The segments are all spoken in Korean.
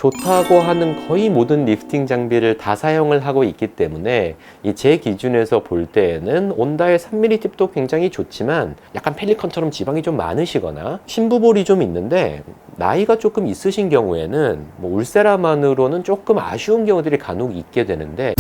좋다고 하는 거의 모든 리프팅 장비를 다 사용을 하고 있기 때문에 제 기준에서 볼 때에는 온다의 3mm 팁도 굉장히 좋지만 약간 펠리컨처럼 지방이 좀 많으시거나 심부볼이 좀 있는데 나이가 조금 있으신 경우에는 울세라만으로는 조금 아쉬운 경우들이 간혹 있게 되는데,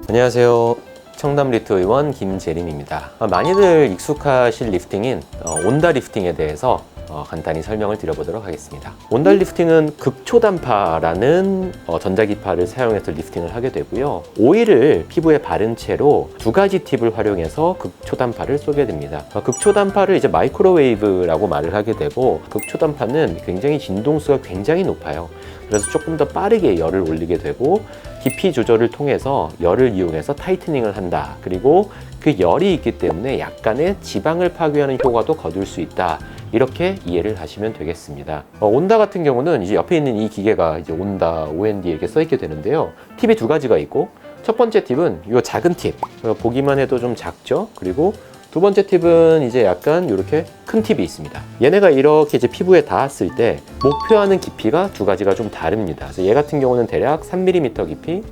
안녕하세요. 청담 리프트 의원 김재림입니다. 많이들 익숙하실 리프팅인 온다 리프팅에 대해서 간단히 설명을 드려보도록 하겠습니다. 온다 리프팅은 극초단파라는 전자기파를 사용해서 리프팅을 하게 되고요. 오일을 피부에 바른 채로 두 가지 팁을 활용해서 극초단파를 쏘게 됩니다. 극초단파를 이제 마이크로웨이브라고 말을 하게 되고, 극초단파는 굉장히 진동수가 굉장히 높아요. 그래서 조금 더 빠르게 열을 올리게 되고 깊이 조절을 통해서 열을 이용해서 타이트닝을 한다. 그리고 그 열이 있기 때문에 약간의 지방을 파괴하는 효과도 거둘 수 있다. 이렇게 이해를 하시면 되겠습니다. 온다 같은 경우는 이제 옆에 있는 이 기계가 이제 온다 OND 이렇게 써 있게 되는데요. 팁이 두 가지가 있고, 첫 번째 팁은 이 작은 팁, 보기만 해도 좀 작죠. 그리고 두 번째 팁은 이제 약간 이렇게 큰 팁이 있습니다. 얘네가 이렇게 이제 피부에 닿았을 때 목표하는 깊이가 두 가지가 좀 다릅니다. 그래서 얘 같은 경우는 대략 3mm 깊이,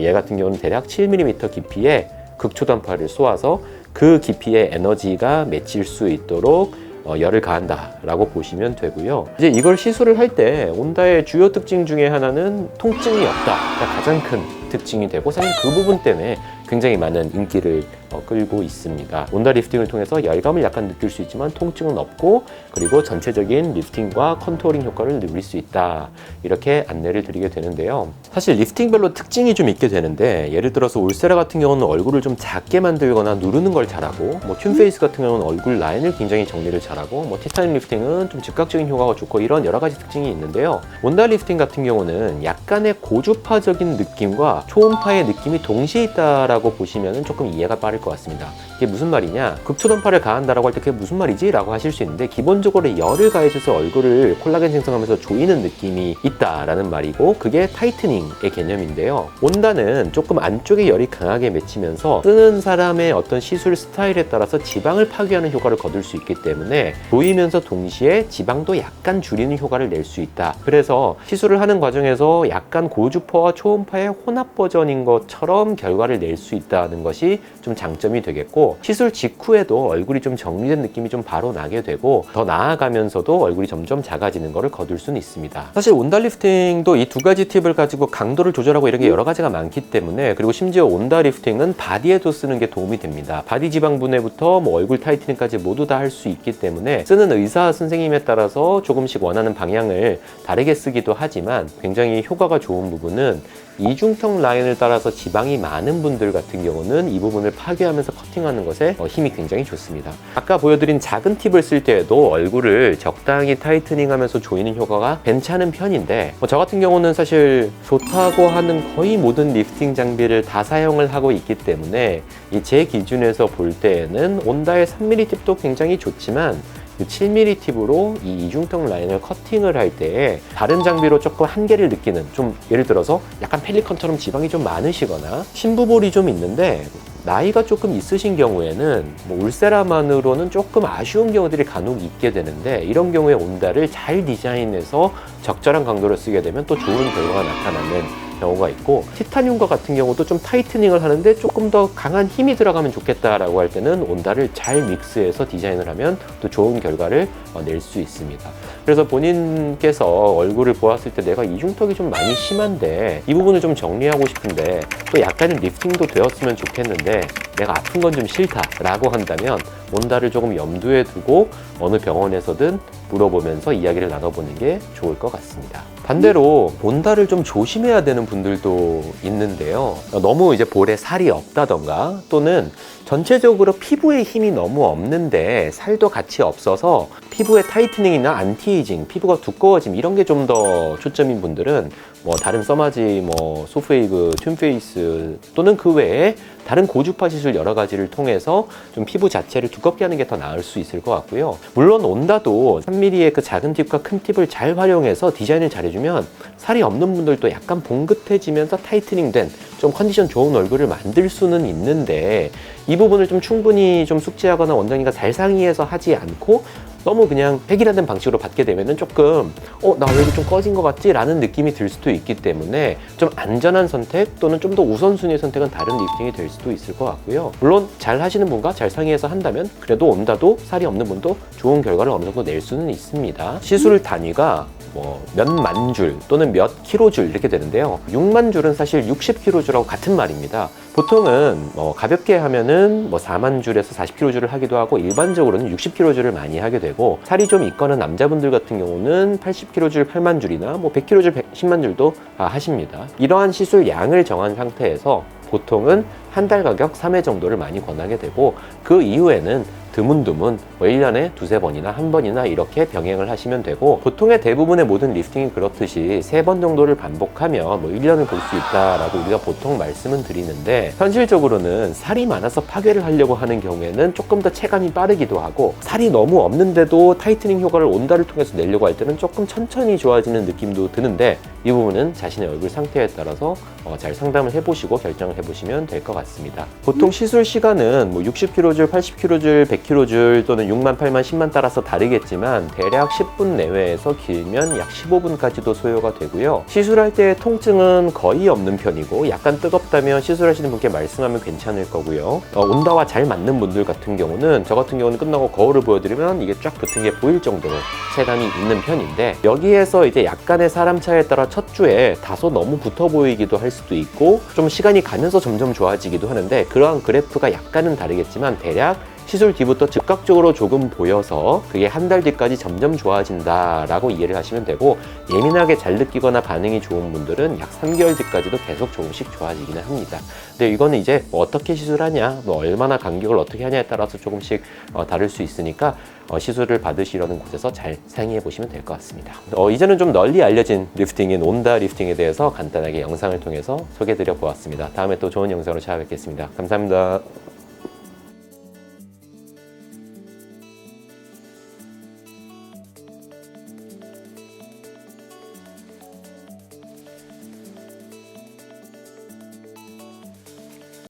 얘 같은 경우는 대략 7mm 깊이의 극초단파를 쏘아서 그 깊이의 에너지가 맺힐 수 있도록 열을 가한다 라고 보시면 되고요. 이제 이걸 시술을 할 때 온다의 주요 특징 중에 하나는 통증이 없다가 가장 큰 특징이 되고, 사실 그 부분 때문에 굉장히 많은 인기를 끌고 있습니다. 온다 리프팅을 통해서 열감을 약간 느낄 수 있지만 통증은 없고, 그리고 전체적인 리프팅과 컨투어링 효과를 누릴 수 있다, 이렇게 안내를 드리게 되는데요. 사실 리프팅별로 특징이 좀 있게 되는데, 예를 들어서 울세라 같은 경우는 얼굴을 좀 작게 만들거나 누르는 걸 잘하고, 튠페이스 같은 경우는 얼굴 라인을 굉장히 정리를 잘하고, 티타늄 리프팅은 좀 즉각적인 효과가 좋고, 이런 여러 가지 특징이 있는데요. 온다 리프팅 같은 경우는 약간의 고주파적인 느낌과 초음파의 느낌이 동시에 있다라고 보시면 조금 이해가 빠를 것 같습니다. 이게 무슨 말이냐, 극초단파를 가한다라고 할 때 그게 무슨 말이지? 라고 하실 수 있는데, 기본적으로 열을 가해줘서 얼굴을 콜라겐 생성하면서 조이는 느낌이 있다라는 말이고, 그게 타이트닝의 개념인데요. 온다는 조금 안쪽에 열이 강하게 맺히면서 쓰는 사람의 어떤 시술 스타일에 따라서 지방을 파괴하는 효과를 거둘 수 있기 때문에 조이면서 동시에 지방도 약간 줄이는 효과를 낼 수 있다. 그래서 시술을 하는 과정에서 약간 고주파와 초음파의 혼합 버전인 것처럼 결과를 낼 수 있다는 것이 좀 장점이 되겠고, 시술 직후에도 얼굴이 좀 정리된 느낌이 좀 바로 나게 되고, 더 나아가면서도 얼굴이 점점 작아지는 것을 거둘 수는 있습니다. 사실 온다 리프팅도 이 두 가지 팁을 가지고 강도를 조절하고 이런 게 여러 가지가 많기 때문에, 그리고 심지어 온다 리프팅은 바디에도 쓰는 게 도움이 됩니다. 바디 지방 분해부터 얼굴 타이트닝까지 모두 다 할 수 있기 때문에, 쓰는 의사 선생님에 따라서 조금씩 원하는 방향을 다르게 쓰기도 하지만, 굉장히 효과가 좋은 부분은 이중턱 라인을 따라서 지방이 많은 분들 같은 경우는 이 부분을 파괴하면서 커팅하는 것에 힘이 굉장히 좋습니다. 아까 보여드린 작은 팁을 쓸 때에도 얼굴을 적당히 타이트닝하면서 조이는 효과가 괜찮은 편인데, 저 같은 경우는 사실 좋다고 하는 거의 모든 리프팅 장비를 다 사용을 하고 있기 때문에 제 기준에서 볼 때에는 온다의 3mm 팁도 굉장히 좋지만, 7mm 팁으로 이 이중턱 라인을 커팅을 할 때에 다른 장비로 조금 한계를 느끼는, 좀 예를 들어서 약간 펠리컨처럼 지방이 좀 많으시거나 심부볼이 좀 있는데 나이가 조금 있으신 경우에는 울세라만으로는 조금 아쉬운 경우들이 간혹 있게 되는데, 이런 경우에 온다를 잘 디자인해서 적절한 강도를 쓰게 되면 또 좋은 결과가 나타나는 경우가 있고, 티타늄과 같은 경우도 좀 타이트닝을 하는데 조금 더 강한 힘이 들어가면 좋겠다라고 할 때는 온다를 잘 믹스해서 디자인을 하면 또 좋은 결과를 낼 수 있습니다. 그래서 본인께서 얼굴을 보았을 때 내가 이중턱이 좀 많이 심한데 이 부분을 좀 정리하고 싶은데 또 약간의 리프팅도 되었으면 좋겠는데 내가 아픈 건 좀 싫다라고 한다면, 온다를 조금 염두에 두고 어느 병원에서든 물어보면서 이야기를 나눠보는 게 좋을 것 같습니다. 반대로 온다를 좀 조심해야 되는 분들도 있는데요. 너무 이제 볼에 살이 없다던가, 또는 전체적으로 피부에 힘이 너무 없는데 살도 같이 없어서 피부의 타이트닝이나 안티에이징, 피부가 두꺼워짐 이런 게 좀 더 초점인 분들은 뭐 다른 써마지, 뭐 소프웨이브, 튠페이스 또는 그 외에 다른 고주파 시술 여러 가지를 통해서 좀 피부 자체를 두껍게 하는 게 더 나을 수 있을 것 같고요. 물론 온다도 3mm의 그 작은 팁과 큰 팁을 잘 활용해서 디자인을 잘해주면 살이 없는 분들도 약간 봉긋해지면서 타이트닝된 좀 컨디션 좋은 얼굴을 만들 수는 있는데, 이 부분을 좀 충분히 좀 숙지하거나 원장님과 잘 상의해서 하지 않고 너무 그냥 획일화된 방식으로 받게 되면은 조금 나 왜 이렇게 좀 꺼진 것 같지? 라는 느낌이 들 수도 있기 때문에 좀 안전한 선택 또는 좀 더 우선순위의 선택은 다른 리프팅이 될 수도 있을 것 같고요. 물론 잘 하시는 분과 잘 상의해서 한다면 그래도 온다도 살이 없는 분도 좋은 결과를 어느 정도 낼 수는 있습니다. 시술 단위가 뭐 몇만 줄 또는 몇 킬로줄 이렇게 되는데요. 6만 줄은 사실 60킬로줄하고 같은 말입니다. 보통은 가볍게 하면은 4만 줄에서 40킬로줄을 하기도 하고, 일반적으로는 60킬로줄을 많이 하게 되고, 살이 좀 있거나 남자분들 같은 경우는 80킬로줄 8만 줄이나 100킬로줄 10만 줄도 하십니다. 이러한 시술 양을 정한 상태에서 보통은 한 달 가격 3회 정도를 많이 권하게 되고, 그 이후에는 드문드문 1년에 두세 번이나 한 번이나 이렇게 병행을 하시면 되고, 보통의 대부분의 모든 리프팅이 그렇듯이 3번 정도를 반복하면 1년을 볼 수 있다라고 우리가 보통 말씀은 드리는데, 현실적으로는 살이 많아서 파괴를 하려고 하는 경우에는 조금 더 체감이 빠르기도 하고, 살이 너무 없는데도 타이트닝 효과를 온다를 통해서 내려고 할 때는 조금 천천히 좋아지는 느낌도 드는데, 이 부분은 자신의 얼굴 상태에 따라서 잘 상담을 해보시고 결정을 해보시면 될 것 같습니다. 보통 시술 시간은 60kJ, 80kJ, 100kJ 또는 6만, 8만, 10만 따라서 다르겠지만 대략 10분 내외에서 길면 약 15분까지도 소요가 되고요. 시술할 때 통증은 거의 없는 편이고, 약간 뜨겁다면 시술하시는 분께 말씀하면 괜찮을 거고요. 온다와 잘 맞는 분들 같은 경우는, 저 같은 경우는 끝나고 거울을 보여드리면 이게 쫙 붙은 게 보일 정도로 체감이 있는 편인데, 여기에서 이제 약간의 사람 차에 따라 첫 주에 다소 너무 붙어 보이기도 할 수도 있고, 좀 시간이 가면서 점점 좋아지기도 하는데, 그러한 그래프가 약간은 다르겠지만 대략 시술 뒤부터 즉각적으로 조금 보여서 그게 한 달 뒤까지 점점 좋아진다라고 이해를 하시면 되고, 예민하게 잘 느끼거나 반응이 좋은 분들은 약 3개월 뒤까지도 계속 조금씩 좋아지기는 합니다. 근데 이거는 이제 어떻게 시술하냐, 얼마나 간격을 어떻게 하냐에 따라서 조금씩 다를 수 있으니까 시술을 받으시려는 곳에서 잘 상의해 보시면 될 것 같습니다. 이제는 좀 널리 알려진 리프팅인 온다 리프팅에 대해서 간단하게 영상을 통해서 소개해 드려 보았습니다. 다음에 또 좋은 영상으로 찾아뵙겠습니다. 감사합니다.